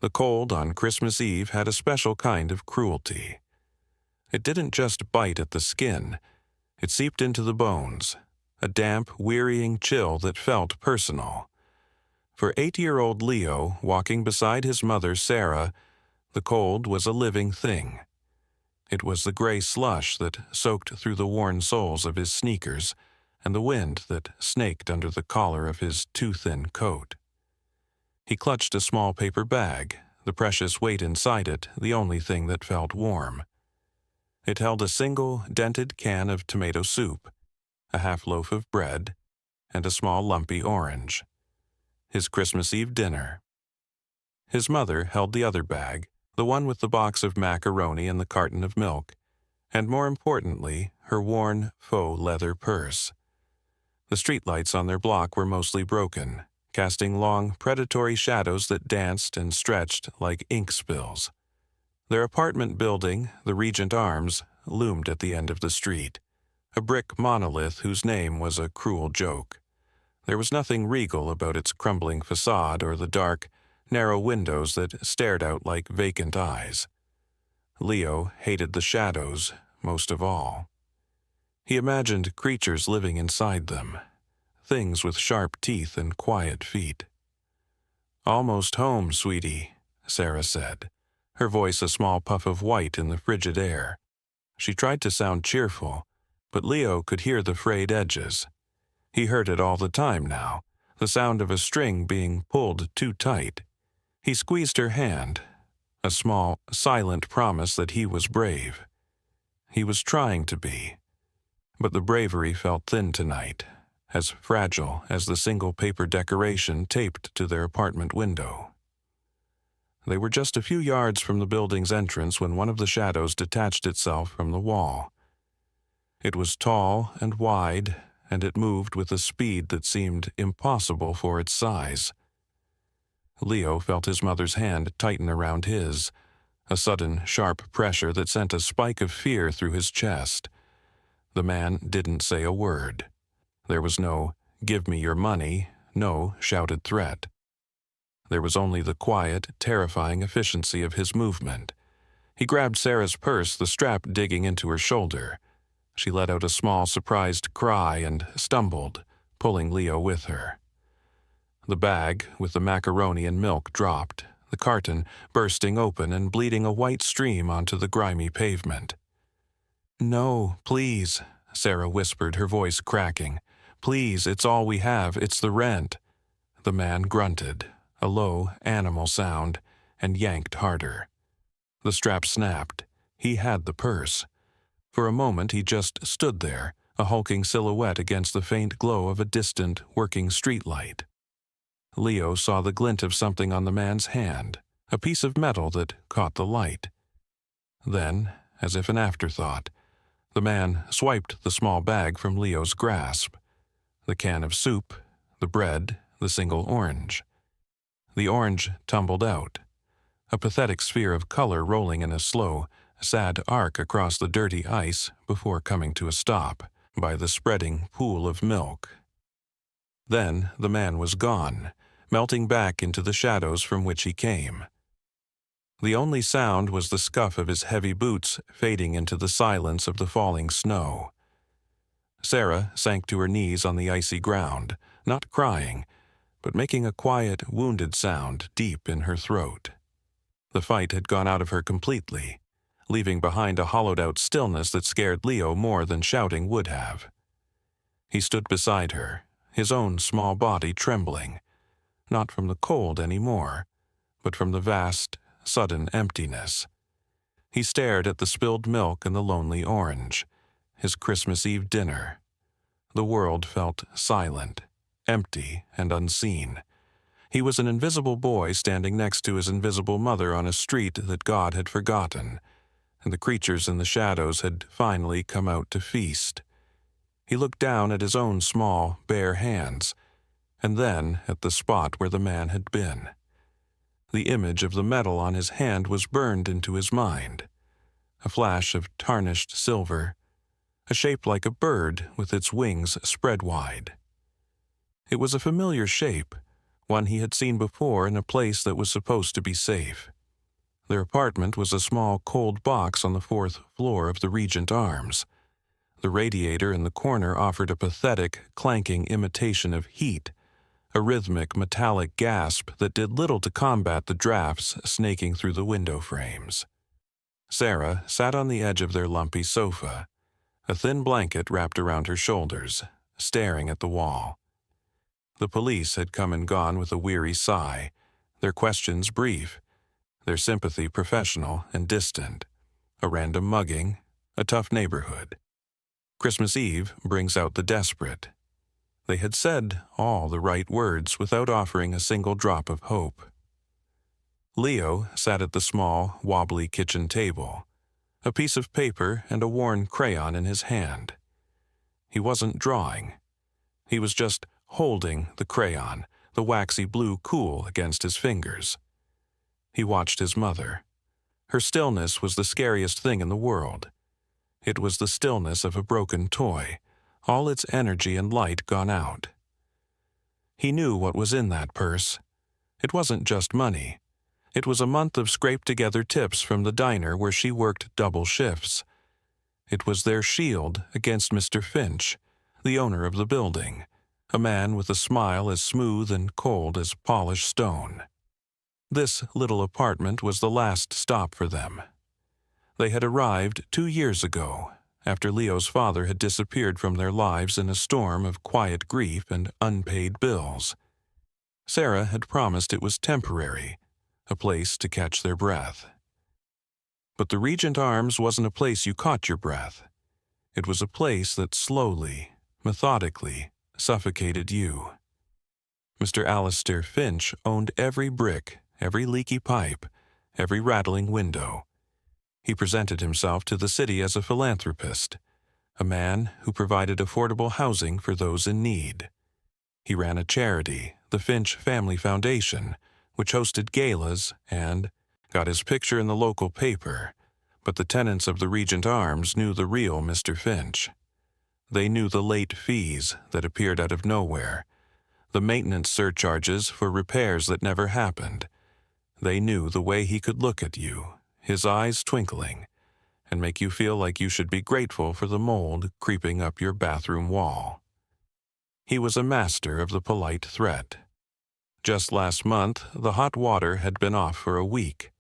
The cold on Christmas Eve had a special kind of cruelty. It didn't just bite at the skin, it seeped into the bones, a damp, wearying chill that felt personal. For 8-year-old Leo, walking beside his mother Sarah, the cold was a living thing. It was the gray slush that soaked through the worn soles of his sneakers and the wind that snaked under the collar of his too-thin coat. He clutched a small paper bag, the precious weight inside it the only thing that felt warm. It held a single, dented can of tomato soup, a half loaf of bread, and a small lumpy orange. His Christmas Eve dinner. His mother held the other bag, the one with the box of macaroni and the carton of milk, and more importantly, her worn faux leather purse. The streetlights on their block were mostly broken, casting long, predatory shadows that danced and stretched like ink spills. Their apartment building, the Regent Arms, loomed at the end of the street, a brick monolith whose name was a cruel joke. There was nothing regal about its crumbling facade or the dark, narrow windows that stared out like vacant eyes. Leo hated the shadows most of all. He imagined creatures living inside them, things with sharp teeth and quiet feet. "Almost home, sweetie," Sarah said, her voice a small puff of white in the frigid air. She tried to sound cheerful, but Leo could hear the frayed edges. He heard it all the time now, the sound of a string being pulled too tight. He squeezed her hand, a small, silent promise that he was brave. He was trying to be. But the bravery felt thin tonight, as fragile as the single paper decoration taped to their apartment window. They were just a few yards from the building's entrance when one of the shadows detached itself from the wall. It was tall and wide, and it moved with a speed that seemed impossible for its size. Leo felt his mother's hand tighten around his, a sudden, sharp pressure that sent a spike of fear through his chest. The man didn't say a word. There was no, "Give me your money," no shouted threat. There was only the quiet, terrifying efficiency of his movement. He grabbed Sarah's purse, the strap digging into her shoulder. She let out a small, surprised cry and stumbled, pulling Leo with her. The bag with the macaroni and milk dropped, the carton bursting open and bleeding a white stream onto the grimy pavement. "No, please," Sarah whispered, her voice cracking. "Please, it's all we have, it's the rent." The man grunted, a low, animal sound, and yanked harder. The strap snapped. He had the purse. For a moment he just stood there, a hulking silhouette against the faint glow of a distant, working streetlight. Leo saw the glint of something on the man's hand, a piece of metal that caught the light. Then, as if an afterthought, the man swiped the small bag from Leo's grasp. The can of soup, the bread, the single orange. The orange tumbled out, a pathetic sphere of color rolling in a slow, sad arc across the dirty ice before coming to a stop by the spreading pool of milk. Then the man was gone, melting back into the shadows from which he came. The only sound was the scuff of his heavy boots fading into the silence of the falling snow. Sarah sank to her knees on the icy ground, not crying, but making a quiet, wounded sound deep in her throat. The fight had gone out of her completely, leaving behind a hollowed-out stillness that scared Leo more than shouting would have. He stood beside her, his own small body trembling, not from the cold anymore, but from the vast, sudden emptiness. He stared at the spilled milk and the lonely orange, his Christmas Eve dinner. The world felt silent, empty, and unseen. He was an invisible boy standing next to his invisible mother on a street that God had forgotten, and the creatures in the shadows had finally come out to feast. He looked down at his own small, bare hands, and then at the spot where the man had been. The image of the metal on his hand was burned into his mind, a flash of tarnished silver, a shape like a bird with its wings spread wide. It was a familiar shape, one he had seen before in a place that was supposed to be safe. Their apartment was a small cold box on the 4th floor of the Regent Arms. The radiator in the corner offered a pathetic, clanking imitation of heat, a rhythmic metallic gasp that did little to combat the drafts snaking through the window frames. Sarah sat on the edge of their lumpy sofa, a thin blanket wrapped around her shoulders, staring at the wall. The police had come and gone with a weary sigh, their questions brief, their sympathy professional and distant, a random mugging, a tough neighborhood. Christmas Eve brings out the desperate. They had said all the right words without offering a single drop of hope. Leo sat at the small, wobbly kitchen table, a piece of paper and a worn crayon in his hand. He wasn't drawing. He was just holding the crayon, the waxy blue cool against his fingers. He watched his mother. Her stillness was the scariest thing in the world. It was the stillness of a broken toy, all its energy and light gone out. He knew what was in that purse. It wasn't just money. It was a month of scraped-together tips from the diner where she worked double shifts. It was their shield against Mr. Finch, the owner of the building, a man with a smile as smooth and cold as polished stone. This little apartment was the last stop for them. They had arrived 2 years ago, after Leo's father had disappeared from their lives in a storm of quiet grief and unpaid bills. Sarah had promised it was temporary, a place to catch their breath. But the Regent Arms wasn't a place you caught your breath. It was a place that slowly, methodically, suffocated you. Mr. Alistair Finch owned every brick, every leaky pipe, every rattling window. He presented himself to the city as a philanthropist, a man who provided affordable housing for those in need. He ran a charity, the Finch Family Foundation, which hosted galas and got his picture in the local paper, but the tenants of the Regent Arms knew the real Mr. Finch. They knew the late fees that appeared out of nowhere, the maintenance surcharges for repairs that never happened. They knew the way he could look at you, his eyes twinkling, and make you feel like you should be grateful for the mold creeping up your bathroom wall. He was a master of the polite threat. Just last month, the hot water had been off for a week.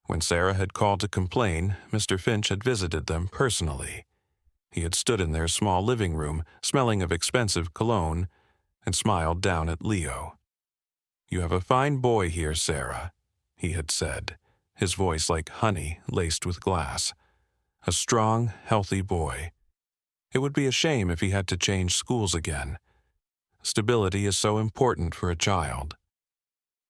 When Sarah had called to complain, Mr. Finch had visited them personally. He had stood in their small living room, smelling of expensive cologne, and smiled down at Leo. "You have a fine boy here, Sarah," he had said, his voice like honey laced with glass. "A strong, healthy boy. It would be a shame if he had to change schools again. Stability is so important for a child."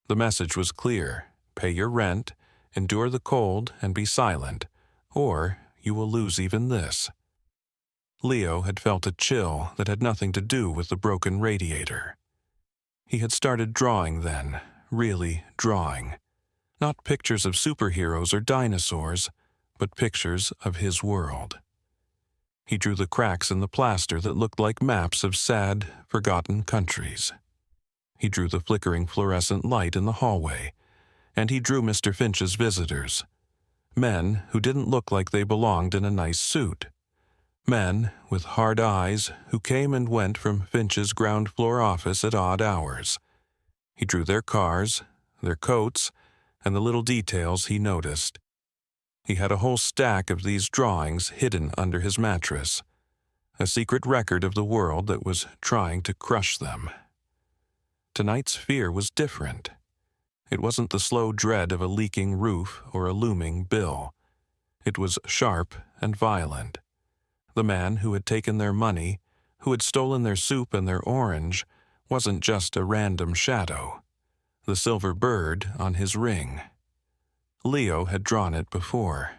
The message was clear: pay your rent, endure the cold, and be silent, or you will lose even this. Leo had felt a chill that had nothing to do with the broken radiator. He had started drawing then, really drawing. Not pictures of superheroes or dinosaurs, but pictures of his world. He drew the cracks in the plaster that looked like maps of sad, forgotten countries. He drew the flickering fluorescent light in the hallway, and he drew Mr. Finch's visitors. Men who didn't look like they belonged in a nice suit. Men with hard eyes who came and went from Finch's ground floor office at odd hours. He drew their cars, their coats, and the little details he noticed. He had a whole stack of these drawings hidden under his mattress, a secret record of the world that was trying to crush them. Tonight's fear was different. It wasn't the slow dread of a leaking roof or a looming bill. It was sharp and violent. The man who had taken their money, who had stolen their soup and their orange, wasn't just a random shadow. The silver bird on his ring. Leo had drawn it before.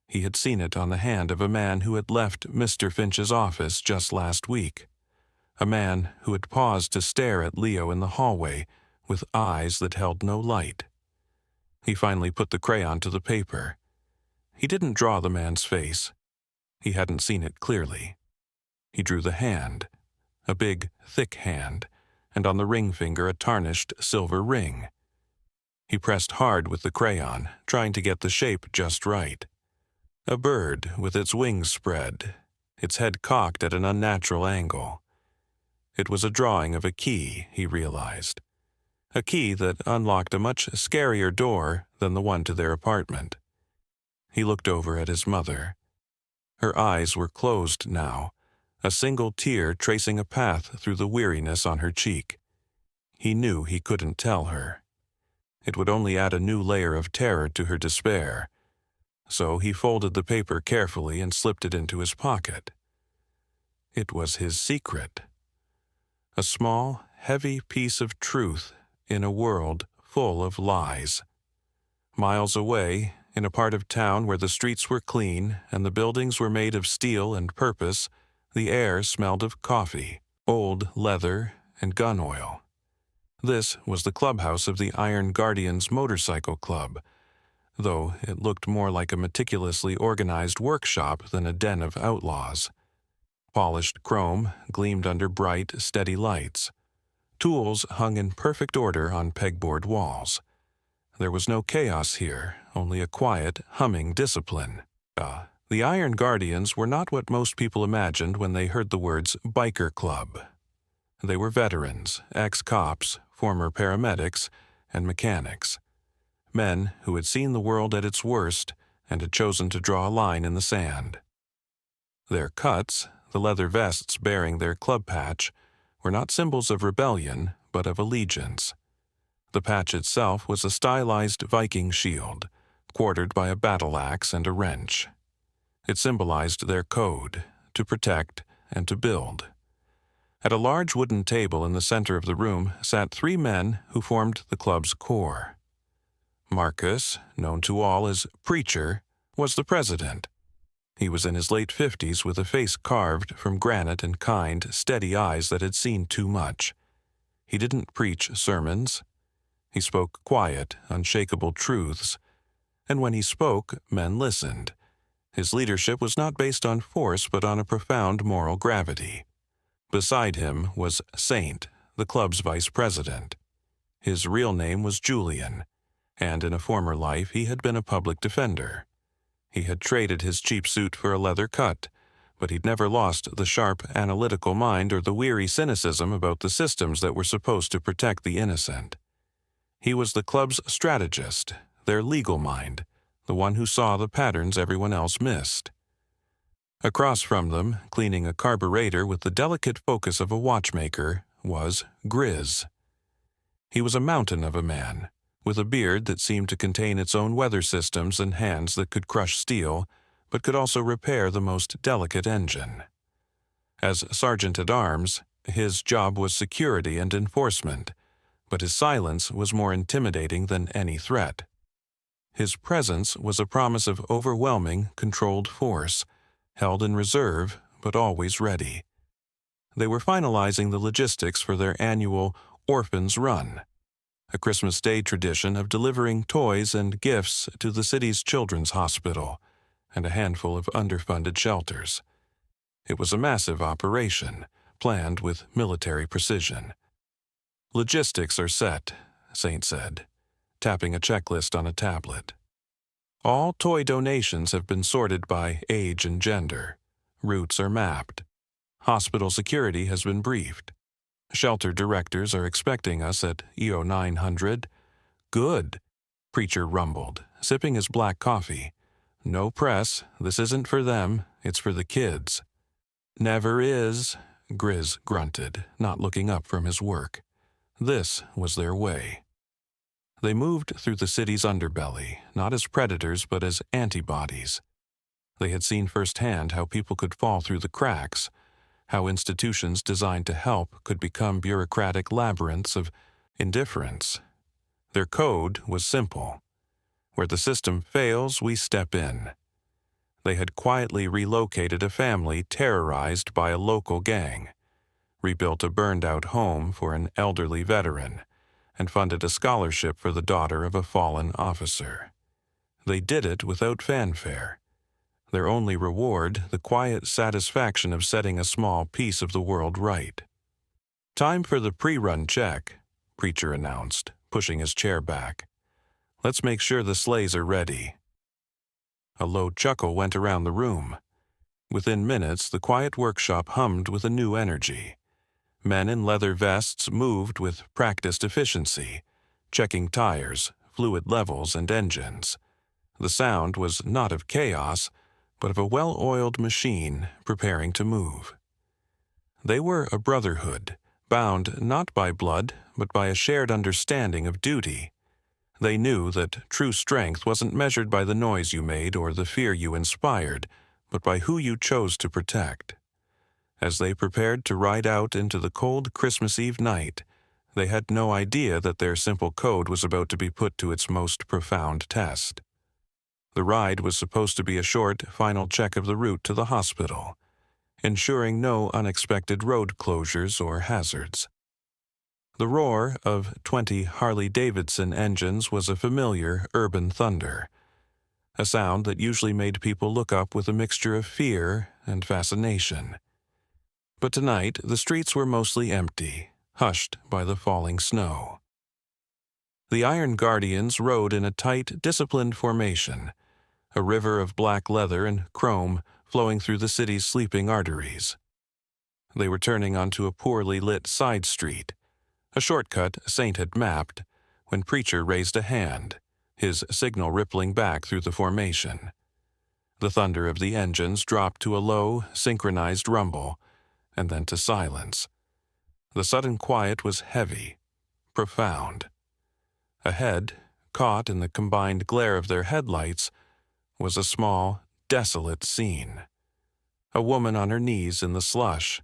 He had seen it on the hand of a man who had left Mr. Finch's office just last week. A man who had paused to stare at Leo in the hallway with eyes that held no light. He finally put the crayon to the paper. He didn't draw the man's face. He hadn't seen it clearly. He drew the hand, a big, thick hand, and on the ring finger a tarnished silver ring. He pressed hard with the crayon, trying to get the shape just right. A bird with its wings spread, its head cocked at an unnatural angle. It was a drawing of a key, he realized. A key that unlocked a much scarier door than the one to their apartment. He looked over at his mother. Her eyes were closed now, a single tear tracing a path through the weariness on her cheek. He knew he couldn't tell her. It would only add a new layer of terror to her despair. So he folded the paper carefully and slipped it into his pocket. It was his secret. A small, heavy piece of truth in a world full of lies. Miles away, in a part of town where the streets were clean and the buildings were made of steel and purpose, the air smelled of coffee, old leather, and gun oil. This was the clubhouse of the Iron Guardians Motorcycle Club, though it looked more like a meticulously organized workshop than a den of outlaws. Polished chrome gleamed under bright, steady lights. Tools hung in perfect order on pegboard walls. There was no chaos here, only a quiet, humming discipline. The Iron Guardians were not what most people imagined when they heard the words Biker Club. They were veterans, ex-cops, former paramedics, and mechanics. Men who had seen the world at its worst and had chosen to draw a line in the sand. Their cuts, the leather vests bearing their club patch, were not symbols of rebellion, but of allegiance. The patch itself was a stylized Viking shield, quartered by a battle axe and a wrench. It symbolized their code, to protect and to build. At a large wooden table in the center of the room sat 3 men who formed the club's core. Marcus, known to all as Preacher, was the president. He was in his late 50s with a face carved from granite and kind, steady eyes that had seen too much. He didn't preach sermons. He spoke quiet, unshakable truths. And when he spoke, men listened. His leadership was not based on force but on a profound moral gravity. Beside him was Saint, the club's vice president. His real name was Julian, and in a former life he had been a public defender. He had traded his cheap suit for a leather cut, but he'd never lost the sharp, analytical mind or the weary cynicism about the systems that were supposed to protect the innocent. He was the club's strategist, their legal mind, the one who saw the patterns everyone else missed. Across from them, cleaning a carburetor with the delicate focus of a watchmaker, was Grizz. He was a mountain of a man, with a beard that seemed to contain its own weather systems and hands that could crush steel, but could also repair the most delicate engine. As sergeant-at-arms, his job was security and enforcement, but his silence was more intimidating than any threat. His presence was a promise of overwhelming, controlled force, held in reserve, but always ready. They were finalizing the logistics for their annual Orphans Run, a Christmas Day tradition of delivering toys and gifts to the city's children's hospital and a handful of underfunded shelters. It was a massive operation, planned with military precision. "Logistics are set," Saint said, tapping a checklist on a tablet. "All toy donations have been sorted by age and gender. Routes are mapped. Hospital security has been briefed. Shelter directors are expecting us at EO 900. "Good," Preacher rumbled, sipping his black coffee. "No press. This isn't for them. It's for the kids." "Never is," Grizz grunted, not looking up from his work. This was their way. They moved through the city's underbelly, not as predators but as antibodies. They had seen firsthand how people could fall through the cracks, how institutions designed to help could become bureaucratic labyrinths of indifference. Their code was simple. Where the system fails, we step in. They had quietly relocated a family terrorized by a local gang, rebuilt a burned-out home for an elderly veteran, and funded a scholarship for the daughter of a fallen officer. They did it without fanfare. Their only reward, the quiet satisfaction of setting a small piece of the world right. "Time for the pre-run check," Preacher announced, pushing his chair back. "Let's make sure the sleighs are ready." A low chuckle went around the room. Within minutes, the quiet workshop hummed with a new energy. Men in leather vests moved with practiced efficiency, checking tires, fluid levels, and engines. The sound was not of chaos, but of a well-oiled machine preparing to move. They were a brotherhood, bound not by blood, but by a shared understanding of duty. They knew that true strength wasn't measured by the noise you made or the fear you inspired, but by who you chose to protect. As they prepared to ride out into the cold Christmas Eve night, they had no idea that their simple code was about to be put to its most profound test. The ride was supposed to be a short, final check of the route to the hospital, ensuring no unexpected road closures or hazards. The roar of 20 Harley-Davidson engines was a familiar urban thunder, a sound that usually made people look up with a mixture of fear and fascination. But tonight, the streets were mostly empty, hushed by the falling snow. The Iron Guardians rode in a tight, disciplined formation, a river of black leather and chrome flowing through the city's sleeping arteries. They were turning onto a poorly lit side street, a shortcut Saint had mapped, when Preacher raised a hand, his signal rippling back through the formation. The thunder of the engines dropped to a low, synchronized rumble, and then to silence. The sudden quiet was heavy, profound. Ahead, caught in the combined glare of their headlights, was a small, desolate scene. A woman on her knees in the slush,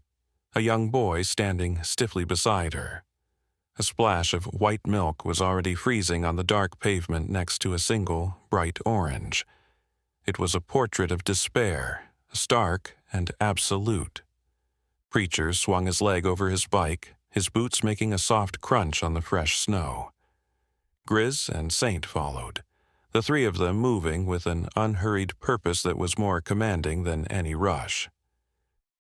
a young boy standing stiffly beside her. A splash of white milk was already freezing on the dark pavement next to a single, bright orange. It was a portrait of despair, stark and absolute. Preacher swung his leg over his bike, his boots making a soft crunch on the fresh snow. Grizz and Saint followed, the three of them moving with an unhurried purpose that was more commanding than any rush.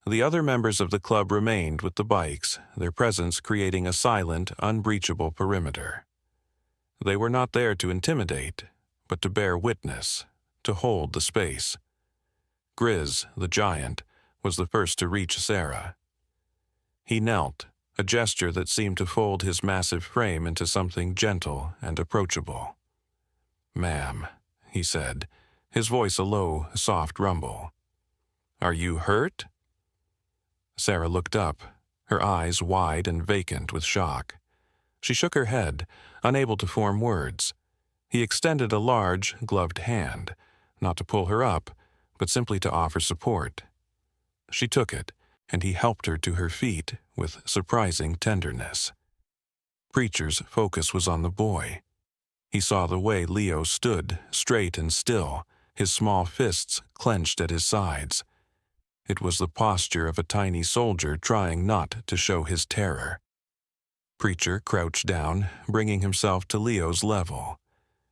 The other members of the club remained with the bikes, their presence creating a silent, unbreachable perimeter. They were not there to intimidate, but to bear witness, to hold the space. Grizz, the giant, was the first to reach Sarah. He knelt, a gesture that seemed to fold his massive frame into something gentle and approachable. "Ma'am," he said, his voice a low, soft rumble. "Are you hurt?" Sarah looked up, her eyes wide and vacant with shock. She shook her head, unable to form words. He extended a large, gloved hand, not to pull her up, but simply to offer support. She took it, and he helped her to her feet with surprising tenderness. Preacher's focus was on the boy. He saw the way Leo stood, straight and still, his small fists clenched at his sides. It was the posture of a tiny soldier trying not to show his terror. Preacher crouched down, bringing himself to Leo's level.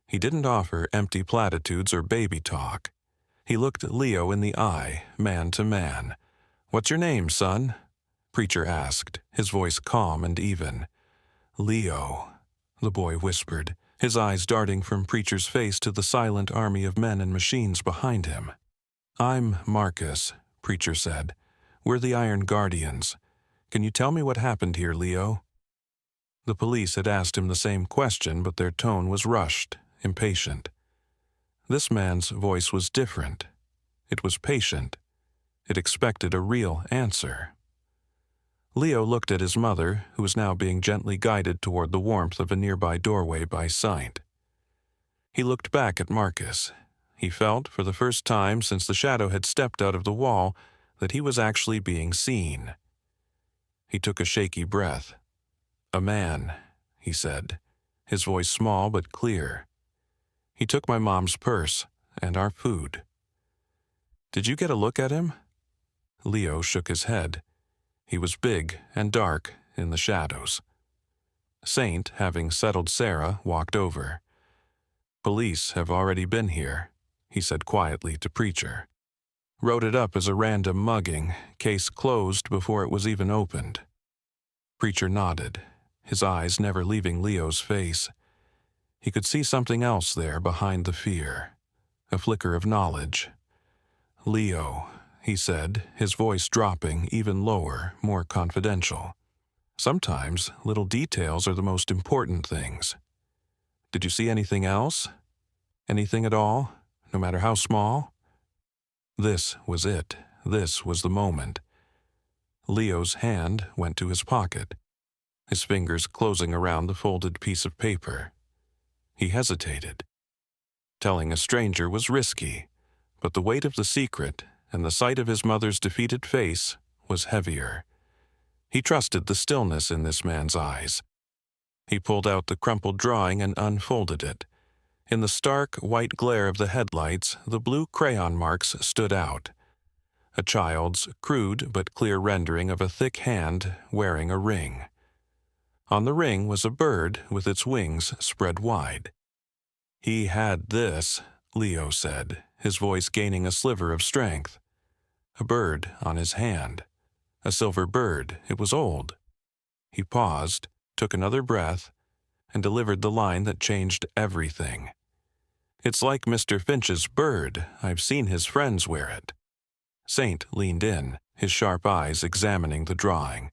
He didn't offer empty platitudes or baby talk. He looked Leo in the eye, man to man. "What's your name, son?" Preacher asked, his voice calm and even. "Leo," the boy whispered, his eyes darting from Preacher's face to the silent army of men and machines behind him. "I'm Marcus," Preacher said. "We're the Iron Guardians. Can you tell me what happened here, Leo?" The police had asked him the same question, but their tone was rushed, impatient. This man's voice was different. It was patient. It expected a real answer. Leo looked at his mother, who was now being gently guided toward the warmth of a nearby doorway by Saint. He looked back at Marcus. He felt, for the first time since the shadow had stepped out of the wall, that he was actually being seen. He took a shaky breath. "A man," he said, his voice small but clear. "He took my mom's purse and our food." "Did you get a look at him?" Leo shook his head. He was big and dark in the shadows. Saint, having settled Sarah, walked over. "Police have already been here," he said quietly to Preacher. "Wrote it up as a random mugging, case closed before it was even opened." Preacher nodded, his eyes never leaving Leo's face. He could see something else there behind the fear, a flicker of knowledge. "Leo," he said, his voice dropping even lower, more confidential. "Sometimes little details are the most important things. Did you see anything else? Anything at all, no matter how small?" This was it. This was the moment. Leo's hand went to his pocket, his fingers closing around the folded piece of paper. He hesitated. Telling a stranger was risky, but the weight of the secret and the sight of his mother's defeated face was heavier. He trusted the stillness in this man's eyes. He pulled out the crumpled drawing and unfolded it. In the stark, white glare of the headlights, the blue crayon marks stood out. A child's crude but clear rendering of a thick hand wearing a ring. On the ring was a bird with its wings spread wide. "He had this," Leo said, his voice gaining a sliver of strength. A bird on his hand. A silver bird. It was old. He paused, took another breath, and delivered the line that changed everything. "It's like Mr. Finch's bird. I've seen his friends wear it." Saint leaned in, his sharp eyes examining the drawing.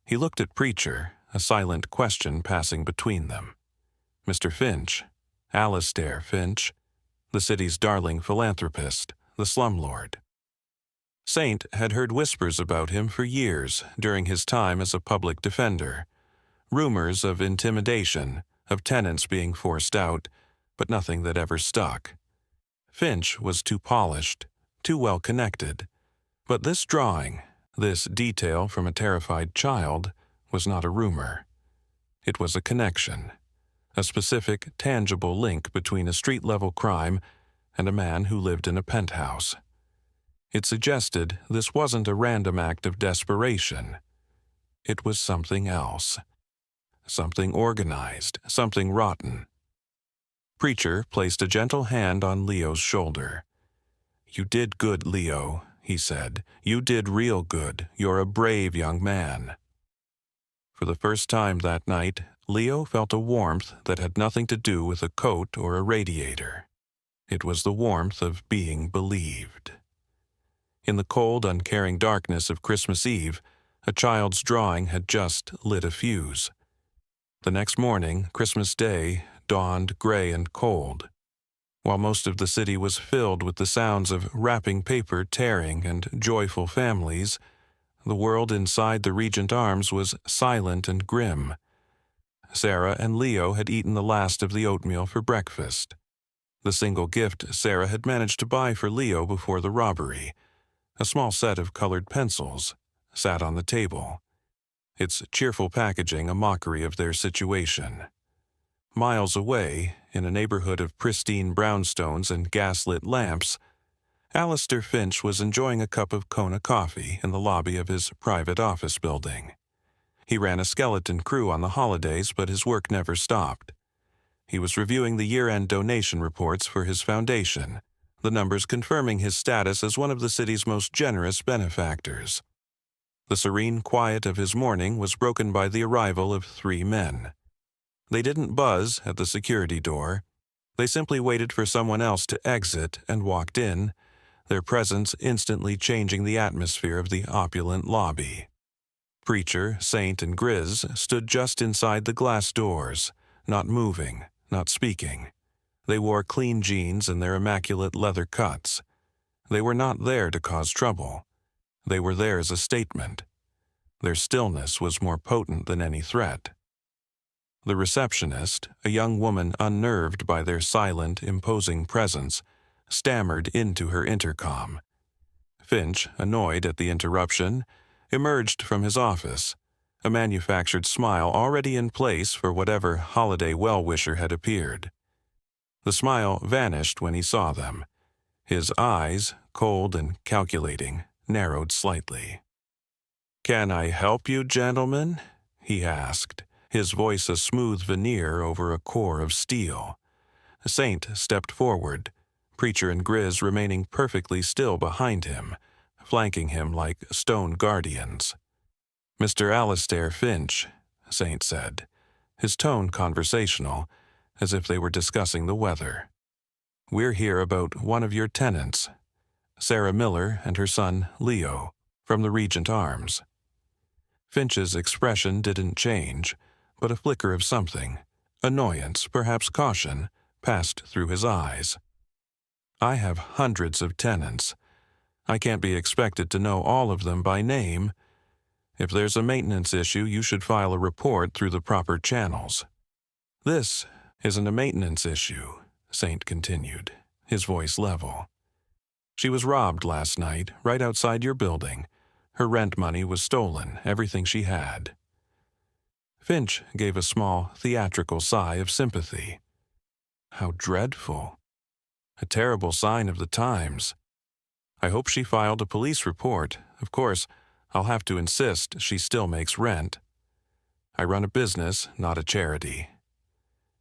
He looked at Preacher, a silent question passing between them. Mr. Finch, Alastair Finch, the city's darling philanthropist, the slumlord. Saint had heard whispers about him for years during his time as a public defender. Rumors of intimidation, of tenants being forced out, but nothing that ever stuck. Finch was too polished, too well connected. But this drawing, this detail from a terrified child, was not a rumor. It was a connection, a specific, tangible link between a street-level crime and a man who lived in a penthouse. It suggested this wasn't a random act of desperation. It was something else. Something organized, something rotten. Preacher placed a gentle hand on Leo's shoulder. "You did good, Leo," he said. "You did real good. You're a brave young man." For the first time that night, Leo felt a warmth that had nothing to do with a coat or a radiator. It was the warmth of being believed. In the cold, uncaring darkness of Christmas Eve, a child's drawing had just lit a fuse. The next morning, Christmas Day, dawned gray and cold. While most of the city was filled with the sounds of wrapping paper tearing and joyful families, the world inside the Regent Arms was silent and grim. Sarah and Leo had eaten the last of the oatmeal for breakfast. The single gift Sarah had managed to buy for Leo before the robbery, a small set of colored pencils, sat on the table, its cheerful packaging a mockery of their situation. Miles away, in a neighborhood of pristine brownstones and gas-lit lamps, Alastair Finch was enjoying a cup of Kona coffee in the lobby of his private office building. He ran a skeleton crew on the holidays, but his work never stopped. He was reviewing the year-end donation reports for his foundation, the numbers confirming his status as one of the city's most generous benefactors. The serene quiet of his morning was broken by the arrival of 3 men. They didn't buzz at the security door. They simply waited for someone else to exit and walked in, their presence instantly changing the atmosphere of the opulent lobby. Preacher, Saint, and Grizz stood just inside the glass doors, not moving, not speaking. They wore clean jeans and their immaculate leather cuts. They were not there to cause trouble. They were there as a statement. Their stillness was more potent than any threat. The receptionist, a young woman unnerved by their silent, imposing presence, stammered into her intercom. Finch, annoyed at the interruption, emerged from his office, a manufactured smile already in place for whatever holiday well-wisher had appeared. The smile vanished when he saw them. His eyes, cold and calculating, narrowed slightly. "Can I help you, gentlemen?" he asked, his voice a smooth veneer over a core of steel. Saint stepped forward, Preacher and Grizz remaining perfectly still behind him, flanking him like stone guardians. Mr. Alastair Finch, Saint said, his tone conversational, as if they were discussing the weather. We're here about one of your tenants, Sarah Miller and her son, Leo, from the Regent Arms. Finch's expression didn't change, but a flicker of something, annoyance, perhaps caution, passed through his eyes. I have hundreds of tenants. I can't be expected to know all of them by name. If there's a maintenance issue, you should file a report through the proper channels. This isn't a maintenance issue, Saint continued, his voice level. She was robbed last night, right outside your building. Her rent money was stolen, everything she had. Finch gave a small, theatrical sigh of sympathy. How dreadful. A terrible sign of the times. I hope she filed a police report. Of course, I'll have to insist she still makes rent. I run a business, not a charity.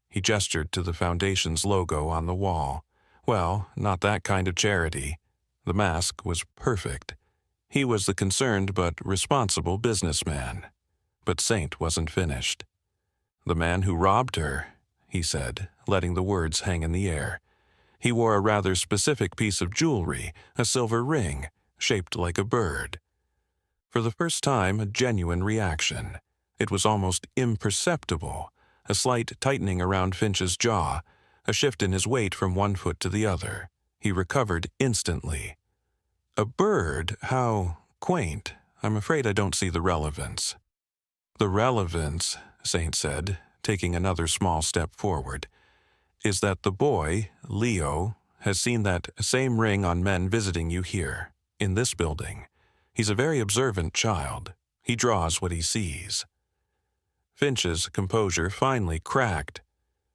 He gestured to the foundation's logo on the wall. Well, not that kind of charity. The mask was perfect. He was the concerned but responsible businessman. But Saint wasn't finished. The man who robbed her, he said, letting the words hang in the air. He wore a rather specific piece of jewelry, a silver ring, shaped like a bird. For the first time, a genuine reaction. It was almost imperceptible, a slight tightening around Finch's jaw, a shift in his weight from one foot to the other. He recovered instantly. A bird? How quaint. I'm afraid I don't see the relevance. The relevance, Saint said, taking another small step forward, is that the boy, Leo, has seen that same ring on men visiting you here, in this building. He's a very observant child. He draws what he sees. Finch's composure finally cracked.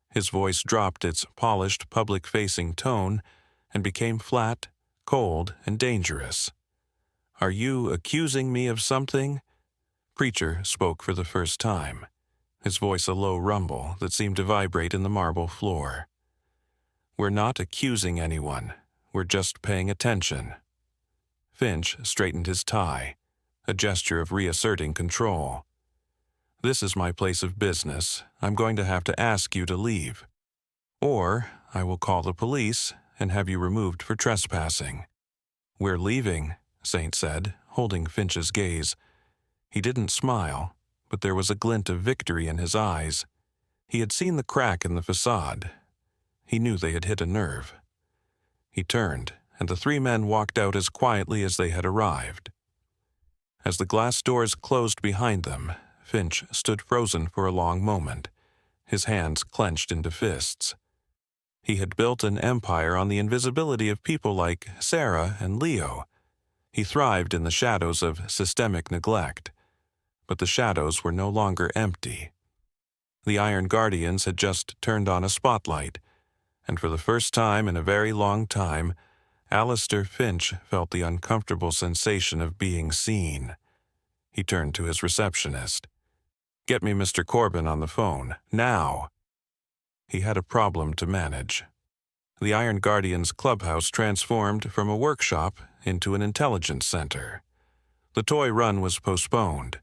His voice dropped its polished, public-facing tone and became flat, cold, and dangerous. Are you accusing me of something? Preacher spoke for the first time, his voice a low rumble that seemed to vibrate in the marble floor. We're not accusing anyone. We're just paying attention. Finch straightened his tie, a gesture of reasserting control. This is my place of business. I'm going to have to ask you to leave. Or I will call the police and have you removed for trespassing. We're leaving, Saint said, holding Finch's gaze. He didn't smile, but there was a glint of victory in his eyes. He had seen the crack in the facade. He knew they had hit a nerve. He turned, and the three men walked out as quietly as they had arrived. As the glass doors closed behind them, Finch stood frozen for a long moment, his hands clenched into fists. He had built an empire on the invisibility of people like Sarah and Leo. He thrived in the shadows of systemic neglect. But the shadows were no longer empty. The Iron Guardians had just turned on a spotlight, and for the first time in a very long time, Alastair Finch felt the uncomfortable sensation of being seen. He turned to his receptionist. Get me Mr. Corbin on the phone, now. He had a problem to manage. The Iron Guardians clubhouse transformed from a workshop into an intelligence center. The toy run was postponed.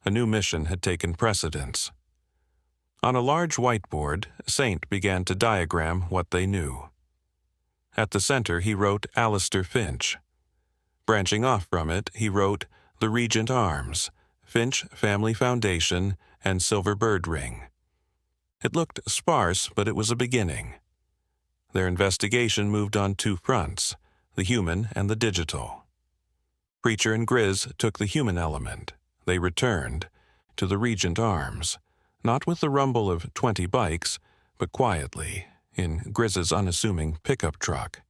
A new mission had taken precedence. On a large whiteboard, Saint began to diagram what they knew. At the center, he wrote Alastair Finch. Branching off from it, he wrote the Regent Arms, Finch Family Foundation, and Silver Bird Ring. It looked sparse, but it was a beginning. Their investigation moved on two fronts, the human and the digital. Preacher and Grizz took the human element. They returned to the Regent Arms, not with the rumble of 20 bikes, but quietly, in Grizz's unassuming pickup truck.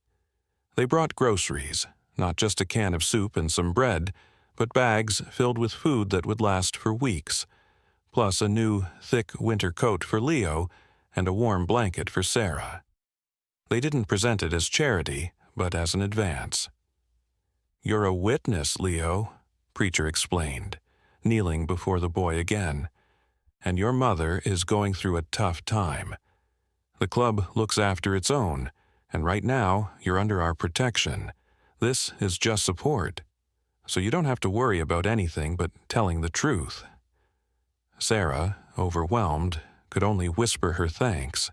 They brought groceries, not just a can of soup and some bread, but bags filled with food that would last for weeks, plus a new, thick winter coat for Leo and a warm blanket for Sarah. They didn't present it as charity, but as an advance. You're a witness, Leo, Preacher explained, kneeling before the boy again. And your mother is going through a tough time. The club looks after its own, and right now you're under our protection. This is just support. so you don't have to worry about anything but telling the truth." Sarah, overwhelmed, could only whisper her thanks.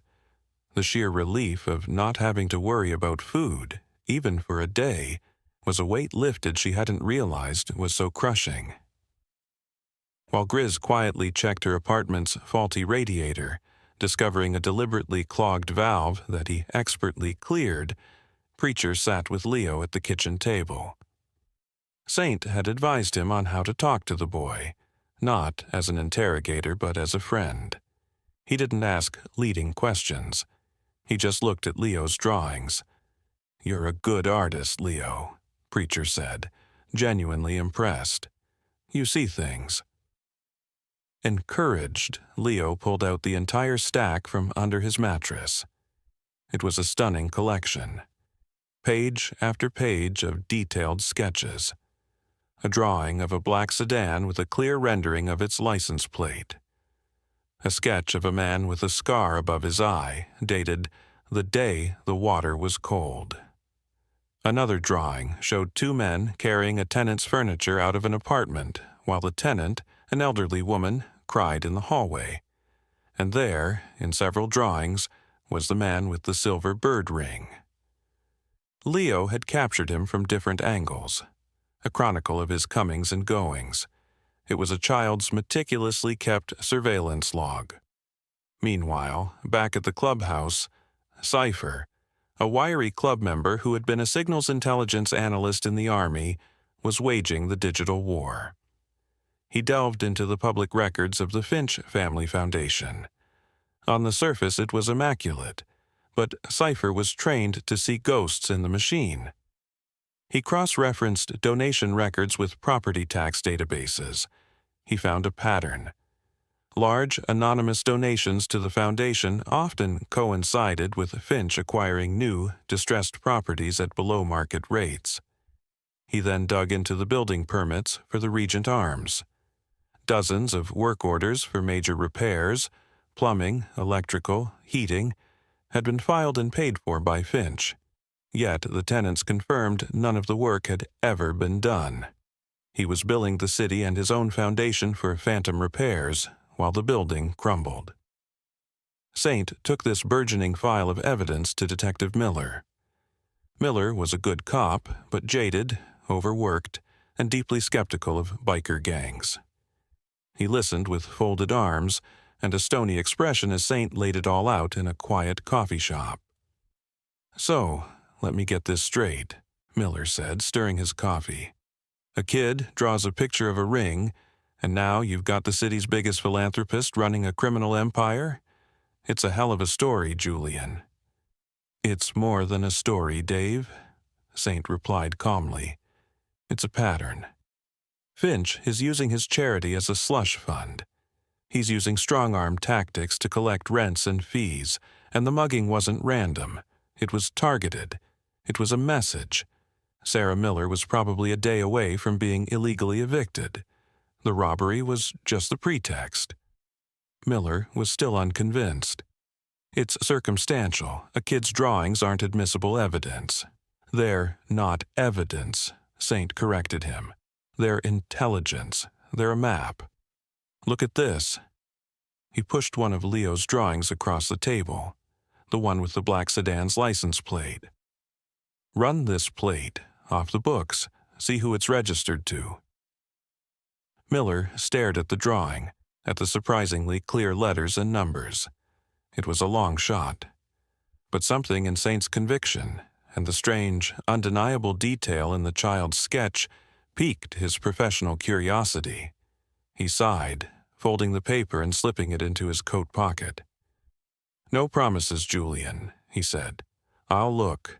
The sheer relief of not having to worry about food, even for a day, was a weight lifted she hadn't realized was so crushing. While Grizz quietly checked her apartment's faulty radiator, discovering a deliberately clogged valve that he expertly cleared, Preacher sat with Leo at the kitchen table. Saint had advised him on how to talk to the boy, not as an interrogator but as a friend. He didn't ask leading questions. He just looked at Leo's drawings. "You're a good artist, Leo," Preacher said, genuinely impressed. "You see things." Encouraged, Leo pulled out the entire stack from under his mattress. It was a stunning collection. Page after page of detailed sketches. A drawing of a black sedan with a clear rendering of its license plate. A sketch of a man with a scar above his eye, dated "the day the water was cold." Another drawing showed two men carrying a tenant's furniture out of an apartment, while the tenant, an elderly woman, cried in the hallway. And there, in several drawings, was the man with the silver bird ring. Leo had captured him from different angles, a chronicle of his comings and goings. It was a child's meticulously kept surveillance log. Meanwhile, back at the clubhouse, Cypher, a wiry club member who had been a signals intelligence analyst in the Army, was waging the digital war. He delved into the public records of the Finch Family Foundation. On the surface it was immaculate, but Cypher was trained to see ghosts in the machine. He cross-referenced donation records with property tax databases. He found a pattern. Large, anonymous donations to the foundation often coincided with Finch acquiring new, distressed properties at below-market rates. He then dug into the building permits for the Regent Arms. Dozens of work orders for major repairs, plumbing, electrical, heating, had been filed and paid for by Finch. Yet the tenants confirmed none of the work had ever been done. He was billing the city and his own foundation for phantom repairs, while the building crumbled. Saint took this burgeoning file of evidence to Detective Miller. Miller was a good cop, but jaded, overworked, and deeply skeptical of biker gangs. He listened with folded arms and a stony expression as Saint laid it all out in a quiet coffee shop. "So, let me get this straight," Miller said, stirring his coffee. "A kid draws a picture of a ring, and now you've got the city's biggest philanthropist running a criminal empire? It's a hell of a story, Julian." "It's more than a story, Dave," Saint replied calmly. "It's a pattern. Finch is using his charity as a slush fund. He's using strong-arm tactics to collect rents and fees, and the mugging wasn't random. It was targeted. It was a message. Sarah Miller was probably a day away from being illegally evicted. The robbery was just the pretext." Miller was still unconvinced. "It's circumstantial. A kid's drawings aren't admissible evidence." "They're not evidence," Saint corrected him. "They're intelligence. They're a map. Look at this." He pushed one of Leo's drawings across the table, the one with the black sedan's license plate. "Run this plate off the books. See who it's registered to." Miller stared at the drawing, at the surprisingly clear letters and numbers. It was a long shot. But something in Saint's conviction, and the strange, undeniable detail in the child's sketch, piqued his professional curiosity. He sighed, folding the paper and slipping it into his coat pocket. "No promises, Julian," he said. "I'll look.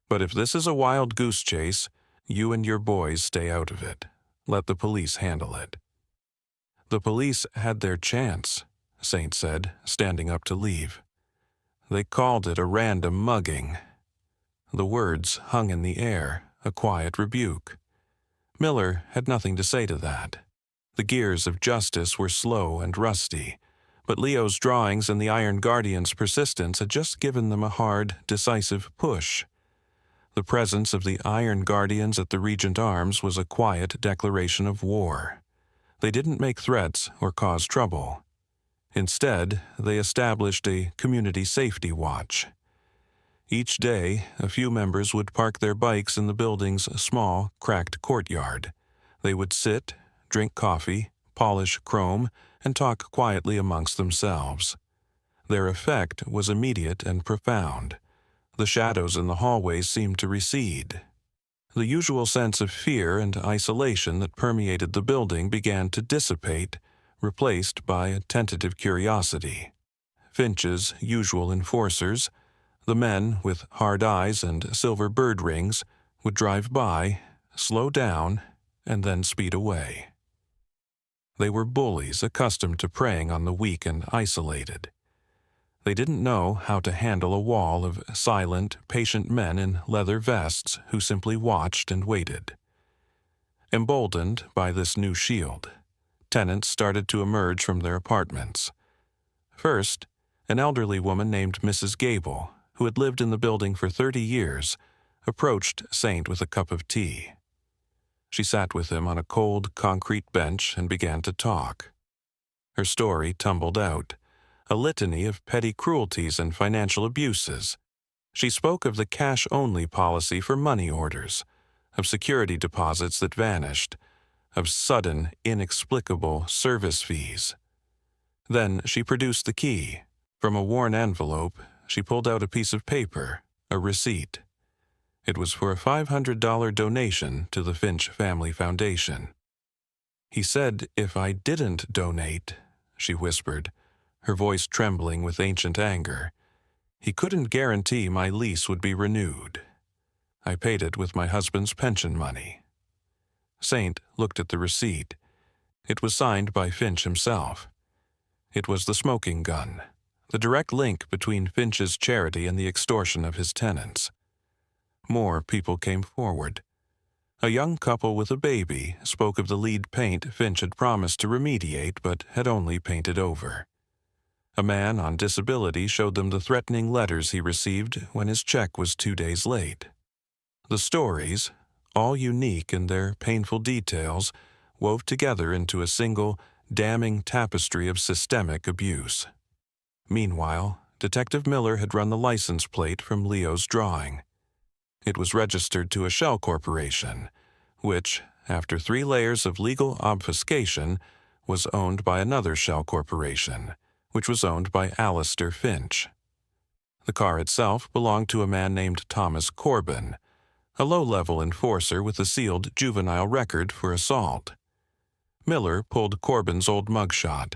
But if this is a wild goose chase, you and your boys stay out of it. Let the police handle it." "The police had their chance," Saint said, standing up to leave. "They called it a random mugging." The words hung in the air, a quiet rebuke. Miller had nothing to say to that. The gears of justice were slow and rusty, but Leo's drawings and the Iron Guardian's persistence had just given them a hard, decisive push. The presence of the Iron Guardians at the Regent Arms was a quiet declaration of war. They didn't make threats or cause trouble. Instead, they established a community safety watch. Each day, a few members would park their bikes in the building's small, cracked courtyard. They would sit, drink coffee, polish chrome, and talk quietly amongst themselves. Their effect was immediate and profound. The shadows in the hallways seemed to recede. The usual sense of fear and isolation that permeated the building began to dissipate, replaced by a tentative curiosity. Finch's usual enforcers, the men with hard eyes and silver bird rings, would drive by, slow down, and then speed away. They were bullies accustomed to preying on the weak and isolated. They didn't know how to handle a wall of silent, patient men in leather vests who simply watched and waited. Emboldened by this new shield, tenants started to emerge from their apartments. First, an elderly woman named Mrs. Gable, who had lived in the building for 30 years, approached Saint with a cup of tea. She sat with him on a cold concrete bench and began to talk. Her story tumbled out, a litany of petty cruelties and financial abuses. She spoke of the cash-only policy for money orders, of security deposits that vanished, of sudden, inexplicable service fees. Then she produced the key. From a worn envelope, she pulled out a piece of paper, a receipt. It was for a $500 donation to the Finch Family Foundation. "He said if I didn't donate," she whispered, her voice trembling with ancient anger, "he couldn't guarantee my lease would be renewed. I paid it with my husband's pension money." Saint looked at the receipt. It was signed by Finch himself. It was the smoking gun, the direct link between Finch's charity and the extortion of his tenants. More people came forward. A young couple with a baby spoke of the lead paint Finch had promised to remediate but had only painted over. A man on disability showed them the threatening letters he received when his check was 2 days late. The stories, all unique in their painful details, wove together into a single, damning tapestry of systemic abuse. Meanwhile, Detective Miller had run the license plate from Leo's drawing. It was registered to a shell corporation, which, after 3 layers of legal obfuscation, was owned by another shell corporation, which was owned by Alistair Finch. The car itself belonged to a man named Thomas Corbin, a low-level enforcer with a sealed juvenile record for assault. Miller pulled Corbin's old mugshot.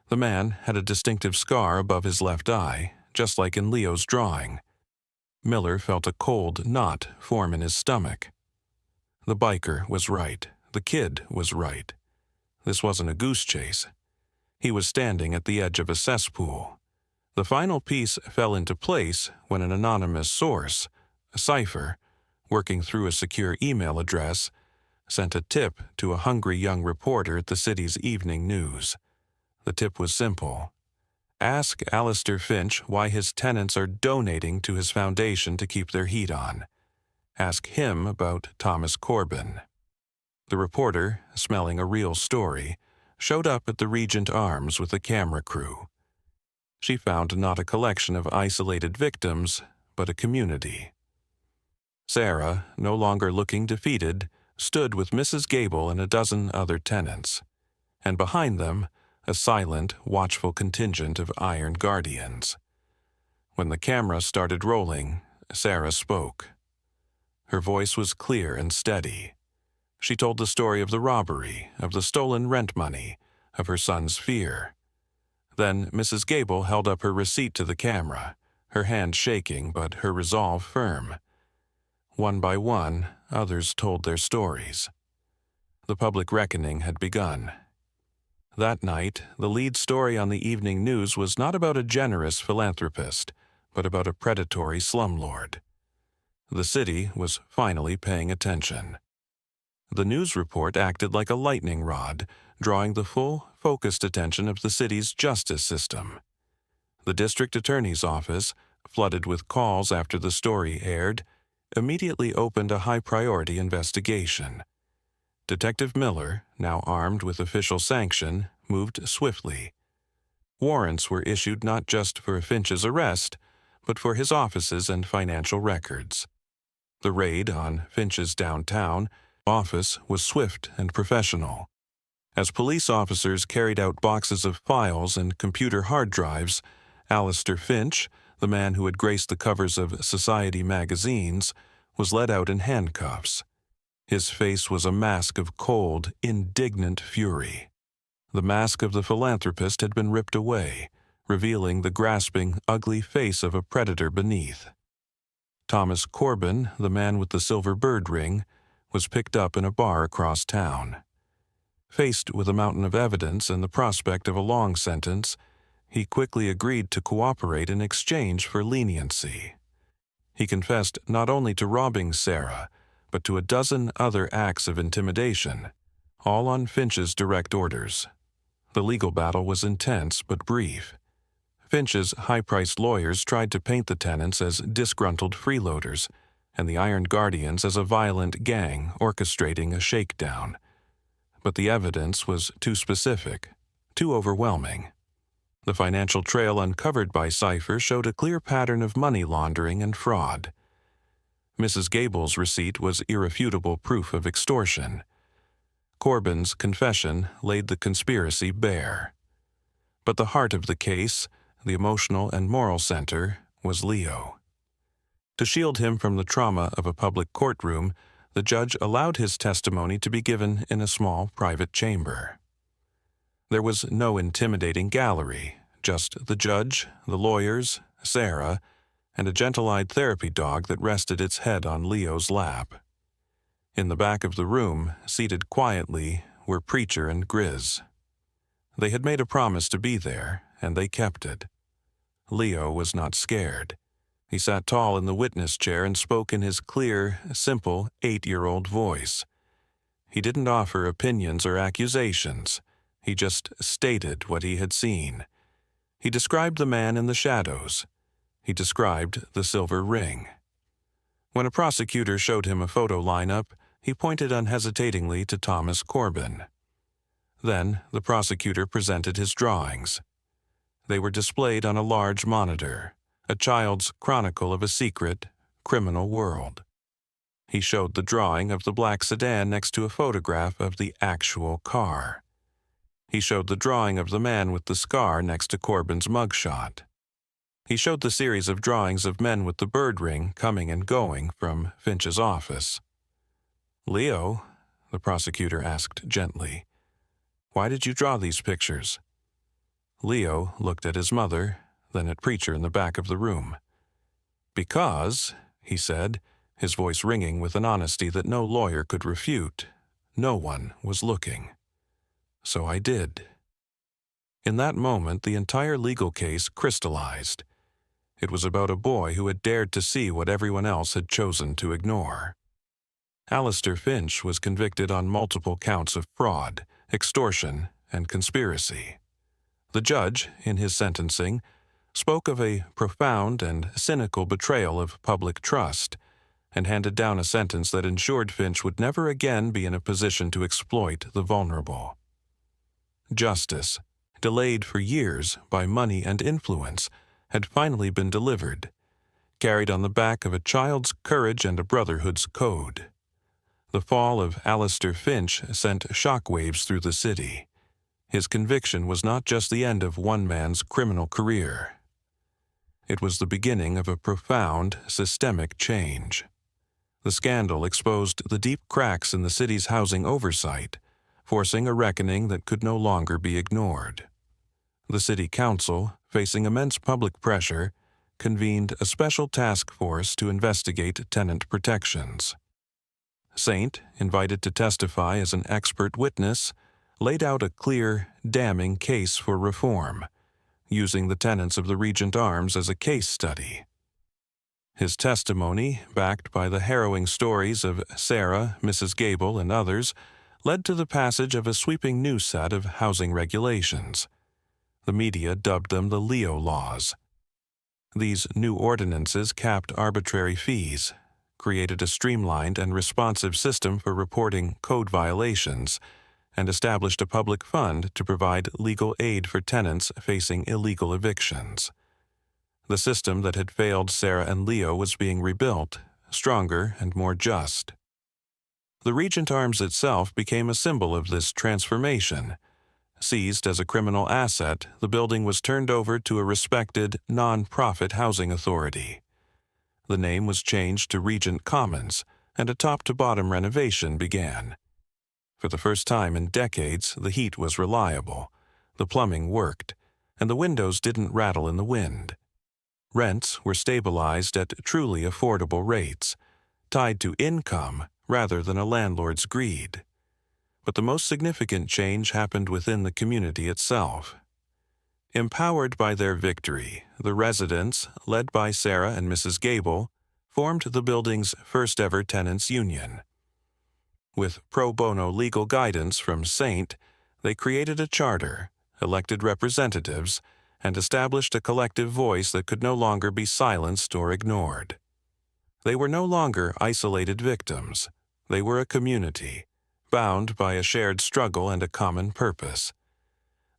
The man had a distinctive scar above his left eye, just like in Leo's drawing. Miller felt a cold knot form in his stomach. The biker was right. The kid was right. This wasn't a goose chase. He was standing at the edge of a cesspool. The final piece fell into place when an anonymous source, a cipher, working through a secure email address, sent a tip to a hungry young reporter at the city's evening news. The tip was simple. Ask Alistair Finch why his tenants are donating to his foundation to keep their heat on. Ask him about Thomas Corbin. The reporter, smelling a real story, showed up at the Regent Arms with a camera crew. She found not a collection of isolated victims, but a community. Sarah, no longer looking defeated, stood with Mrs. Gable and a dozen other tenants, and behind them, a silent, watchful contingent of Iron Guardians. When the camera started rolling, Sarah spoke. Her voice was clear and steady. She told the story of the robbery, of the stolen rent money, of her son's fear. Then Mrs. Gable held up her receipt to the camera, her hand shaking but her resolve firm. One by one, others told their stories. The public reckoning had begun. That night, the lead story on the evening news was not about a generous philanthropist, but about a predatory slumlord. The city was finally paying attention. The news report acted like a lightning rod, drawing the full, focused attention of the city's justice system. The district attorney's office, flooded with calls after the story aired, immediately opened a high-priority investigation. Detective Miller, now armed with official sanction, moved swiftly. Warrants were issued not just for Finch's arrest, but for his offices and financial records. The raid on Finch's downtown office was swift and professional. As police officers carried out boxes of files and computer hard drives, Alistair Finch, the man who had graced the covers of Society magazines, was led out in handcuffs. His face was a mask of cold, indignant fury. The mask of the philanthropist had been ripped away, revealing the grasping, ugly face of a predator beneath. Thomas Corbin, the man with the silver bird ring, was picked up in a bar across town. Faced with a mountain of evidence and the prospect of a long sentence, he quickly agreed to cooperate in exchange for leniency. He confessed not only to robbing Sarah, but to a dozen other acts of intimidation, all on Finch's direct orders. The legal battle was intense but brief. Finch's high-priced lawyers tried to paint the tenants as disgruntled freeloaders, and the Iron Guardians as a violent gang orchestrating a shakedown. But the evidence was too specific, too overwhelming. The financial trail uncovered by Cypher showed a clear pattern of money laundering and fraud. Mrs. Gable's receipt was irrefutable proof of extortion. Corbin's confession laid the conspiracy bare. But the heart of the case, the emotional and moral center, was Leo. To shield him from the trauma of a public courtroom, the judge allowed his testimony to be given in a small private chamber. There was no intimidating gallery, just the judge, the lawyers, Sarah, and a gentle-eyed therapy dog that rested its head on Leo's lap. In the back of the room, seated quietly, were Preacher and Grizz. They had made a promise to be there, and they kept it. Leo was not scared. He sat tall in the witness chair and spoke in his clear, simple, 8-year-old voice. He didn't offer opinions or accusations. He just stated what he had seen. He described the man in the shadows. He described the silver ring. When a prosecutor showed him a photo lineup, he pointed unhesitatingly to Thomas Corbin. Then the prosecutor presented his drawings. They were displayed on a large monitor, a child's chronicle of a secret, criminal world. He showed the drawing of the black sedan next to a photograph of the actual car. He showed the drawing of the man with the scar next to Corbin's mugshot. He showed the series of drawings of men with the bird ring coming and going from Finch's office. "Leo," the prosecutor asked gently, "why did you draw these pictures?" Leo looked at his mother, then at Preacher in the back of the room. "Because," he said, his voice ringing with an honesty that no lawyer could refute, "no one was looking. So I did." In that moment, the entire legal case crystallized. It was about a boy who had dared to see what everyone else had chosen to ignore. Alistair Finch was convicted on multiple counts of fraud, extortion, and conspiracy. The judge, in his sentencing, spoke of a profound and cynical betrayal of public trust, and handed down a sentence that ensured Finch would never again be in a position to exploit the vulnerable. Justice, delayed for years by money and influence, had finally been delivered, carried on the back of a child's courage and a brotherhood's code. The fall of Alistair Finch sent shockwaves through the city. His conviction was not just the end of one man's criminal career. It was the beginning of a profound, systemic change. The scandal exposed the deep cracks in the city's housing oversight, forcing a reckoning that could no longer be ignored. The city council, facing immense public pressure, convened a special task force to investigate tenant protections. Saint, invited to testify as an expert witness, laid out a clear, damning case for reform, using the tenants of the Regent Arms as a case study. His testimony, backed by the harrowing stories of Sarah, Mrs. Gable, and others, led to the passage of a sweeping new set of housing regulations. The media dubbed them the Leo Laws. These new ordinances capped arbitrary fees, created a streamlined and responsive system for reporting code violations, and established a public fund to provide legal aid for tenants facing illegal evictions. The system that had failed Sarah and Leo was being rebuilt, stronger and more just. The Regent Arms itself became a symbol of this transformation. Seized as a criminal asset, the building was turned over to a respected, non-profit housing authority. The name was changed to Regent Commons, and a top-to-bottom renovation began. For the first time in decades, the heat was reliable, the plumbing worked, and the windows didn't rattle in the wind. Rents were stabilized at truly affordable rates, tied to income rather than a landlord's greed. But the most significant change happened within the community itself. Empowered by their victory, the residents, led by Sarah and Mrs. Gable, formed the building's first-ever tenants' union. With pro bono legal guidance from Saint, they created a charter, elected representatives, and established a collective voice that could no longer be silenced or ignored. They were no longer isolated victims. They were a community, bound by a shared struggle and a common purpose.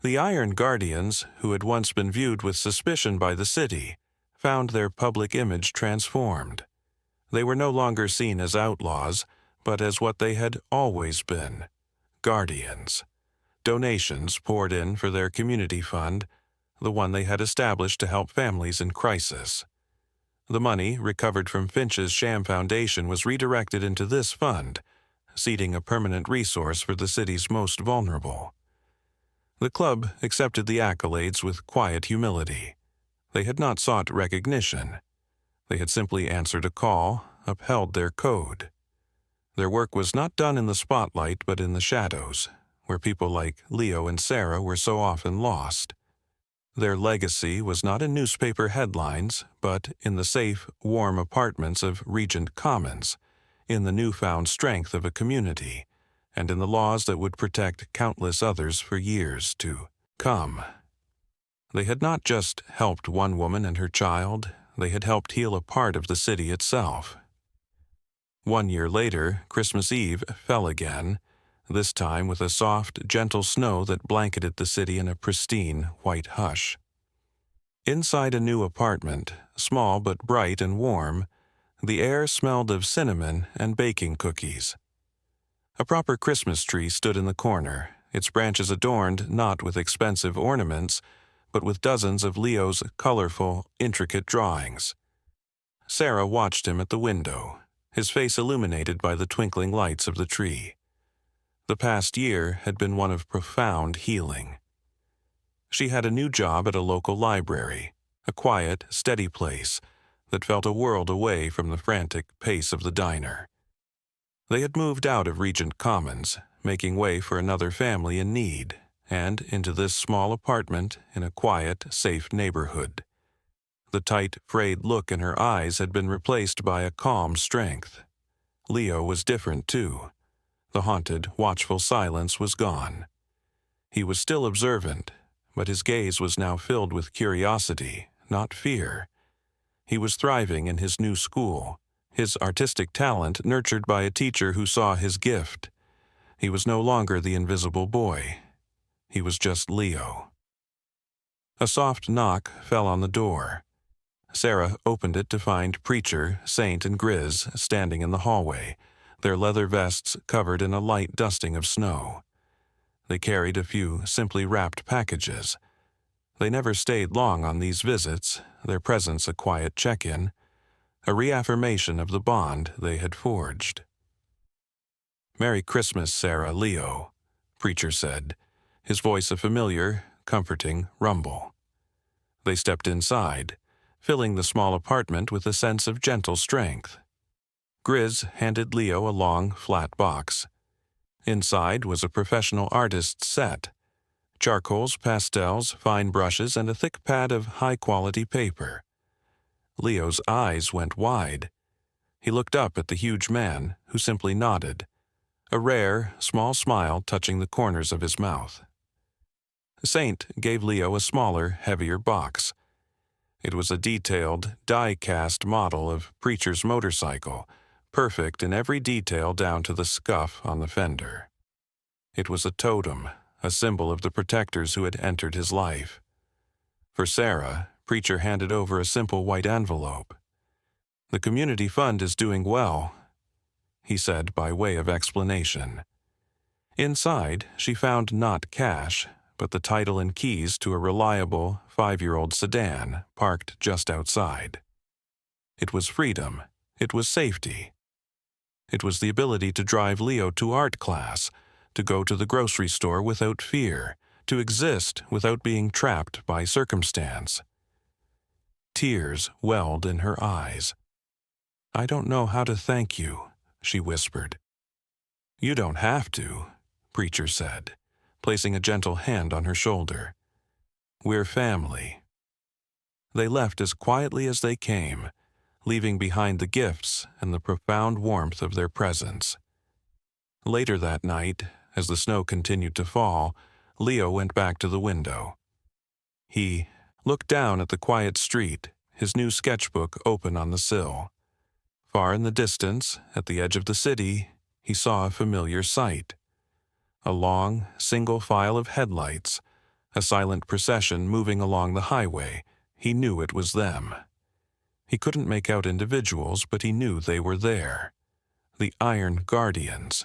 The Iron Guardians, who had once been viewed with suspicion by the city, found their public image transformed. They were no longer seen as outlaws, but as what they had always been, guardians. Donations poured in for their community fund, the one they had established to help families in crisis. The money recovered from Finch's sham foundation was redirected into this fund, seeding a permanent resource for the city's most vulnerable. The club accepted the accolades with quiet humility. They had not sought recognition. They had simply answered a call, upheld their code. Their work was not done in the spotlight but in the shadows, where people like Leo and Sarah were so often lost. Their legacy was not in newspaper headlines, but in the safe, warm apartments of Regent Commons, in the newfound strength of a community, and in the laws that would protect countless others for years to come. They had not just helped one woman and her child, they had helped heal a part of the city itself. 1 year later, Christmas Eve fell again, this time with a soft, gentle snow that blanketed the city in a pristine, white hush. Inside a new apartment, small but bright and warm, the air smelled of cinnamon and baking cookies. A proper Christmas tree stood in the corner, its branches adorned not with expensive ornaments, but with dozens of Leo's colorful, intricate drawings. Sarah watched him at the window, his face illuminated by the twinkling lights of the tree. The past year had been one of profound healing. She had a new job at a local library, a quiet, steady place that felt a world away from the frantic pace of the diner. They had moved out of Regent Commons, making way for another family in need, and into this small apartment in a quiet, safe neighborhood. The tight, frayed look in her eyes had been replaced by a calm strength. Leo was different, too. The haunted, watchful silence was gone. He was still observant, but his gaze was now filled with curiosity, not fear. He was thriving in his new school, his artistic talent nurtured by a teacher who saw his gift. He was no longer the invisible boy. He was just Leo. A soft knock fell on the door. Sarah opened it to find Preacher, Saint, and Grizz standing in the hallway, their leather vests covered in a light dusting of snow. They carried a few simply wrapped packages. They never stayed long on these visits, their presence a quiet check-in, a reaffirmation of the bond they had forged. "Merry Christmas, Sarah, Leo," Preacher said, his voice a familiar, comforting rumble. They stepped inside, filling the small apartment with a sense of gentle strength. Grizz handed Leo a long, flat box. Inside was a professional artist's set: charcoals, pastels, fine brushes, and a thick pad of high-quality paper. Leo's eyes went wide. He looked up at the huge man, who simply nodded, a rare, small smile touching the corners of his mouth. Saint gave Leo a smaller, heavier box. It was a detailed, die-cast model of Preacher's motorcycle, perfect in every detail down to the scuff on the fender. It was a totem, a symbol of the protectors who had entered his life. For Sarah, Preacher handed over a simple white envelope. "The community fund is doing well," he said by way of explanation. Inside, she found not cash, but the title and keys to a reliable 5-year-old sedan parked just outside. It was freedom. It was safety. It was the ability to drive Leo to art class, to go to the grocery store without fear, to exist without being trapped by circumstance. Tears welled in her eyes. "I don't know how to thank you," she whispered. "You don't have to," Preacher said, placing a gentle hand on her shoulder. "We're family." They left as quietly as they came, leaving behind the gifts and the profound warmth of their presence. Later that night, as the snow continued to fall, Leo went back to the window. He looked down at the quiet street, his new sketchbook open on the sill. Far in the distance, at the edge of the city, he saw a familiar sight. A long, single file of headlights, a silent procession moving along the highway. He knew it was them. He couldn't make out individuals, but he knew they were there. The Iron Guardians.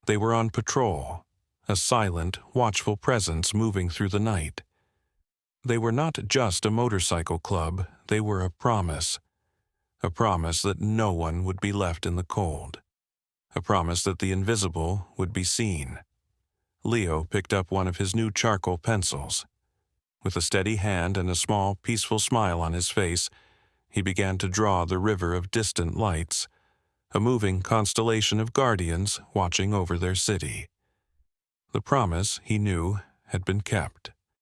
They were on patrol, a silent, watchful presence moving through the night. They were not just a motorcycle club, they were a promise that no one would be left in the cold, a promise that the invisible would be seen. Leo picked up one of his new charcoal pencils. With a steady hand and a small, peaceful smile on his face, he began to draw the river of distant lights, a moving constellation of guardians watching over their city. The promise, he knew, had been kept.